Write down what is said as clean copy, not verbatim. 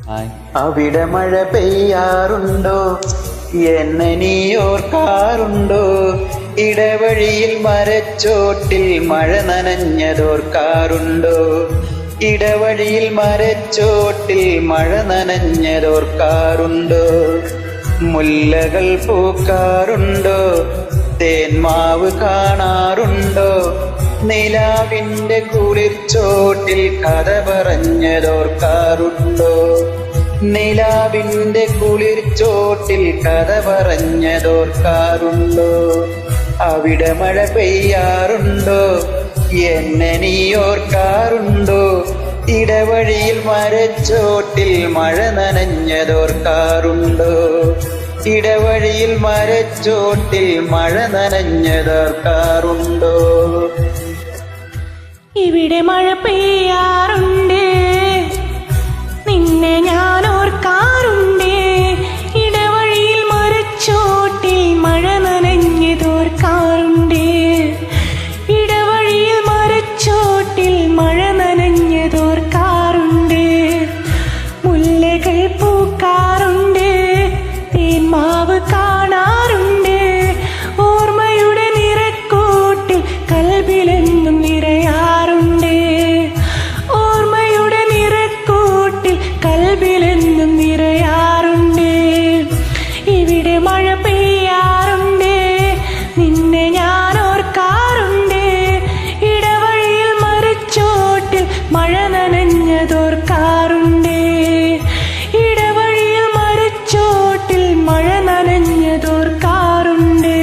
അവിടെ മഴ പെയ്യാറുണ്ടോ? എന്നെ നീ ഓർക്കാറുണ്ടോ? ഇടവഴിയിൽ മരച്ചോട്ടിൽ മഴ നനഞ്ഞതോർക്കാറുണ്ടോ? ഇടവഴിയിൽ മരച്ചോട്ടിൽ മഴ നനഞ്ഞതോർക്കാറുണ്ടോ? മുല്ലകൾ പൂക്കാറുണ്ടോ? തേന്മാവ് കാണാറുണ്ടോ? നിലാവിന്റെ കുളിർച്ചോട്ടിൽ കഥ പറഞ്ഞതോർക്കാറുണ്ടോ? നിലാവിന്റെ കുളിർച്ചോട്ടിൽ കഥ പറഞ്ഞതോർക്കാറുണ്ടോ? അവിടെ മഴ പെയ്യാറുണ്ടോ? എന്നെ നീ ഓർക്കാറുണ്ടോ? ഇടവഴിയിൽ മരച്ചോട്ടിൽ മഴ നനഞ്ഞതോർക്കാറുണ്ടോ? ഇടവഴിയിൽ മരച്ചോട്ടിൽ മഴ നനഞ്ഞതോർക്കാറുണ്ടോ? ഇവിടെ മഴ പെയ്യാറുണ്ട്, നിന്നെ ഞാൻ ഓർക്കാറുണ്ട്. ഇടവഴിയിൽ മരച്ചോട്ടിൽ മഴ നനഞ്ഞതോർക്കാറുണ്ട്. ഇടവഴിയിൽ മരച്ചോട്ടിൽ മഴ നനഞ്ഞതോർക്കാറുണ്ട്. മുല്ലകൾ പൂക്കാറുണ്ട്, തേന്മാവ് കാണാറുണ്ട്. ഓർമ്മയുടെ നിറക്കൂട്ടിൽ കൽബിലെന്നും നിറയാറുണ്ട്. ഓർമ്മയുടെ നിറക്കൂട്ടിൽ കൽബിലെന്നും നിറയാറുണ്ട്. ഇവിടെ മഴ പെയ്യാറുണ്ട്, നിന്നെ ഞാൻ ഓർക്കാറുണ്ട്. ഇടവഴിയിൽ മരച്ചോട്ടിൽ മഴ നനഞ്ഞതോർക്കാറുണ്ട്. ഇടവഴിയിൽ മരച്ചോട്ടിൽ മഴ നനഞ്ഞതോർക്കാറുണ്ട്.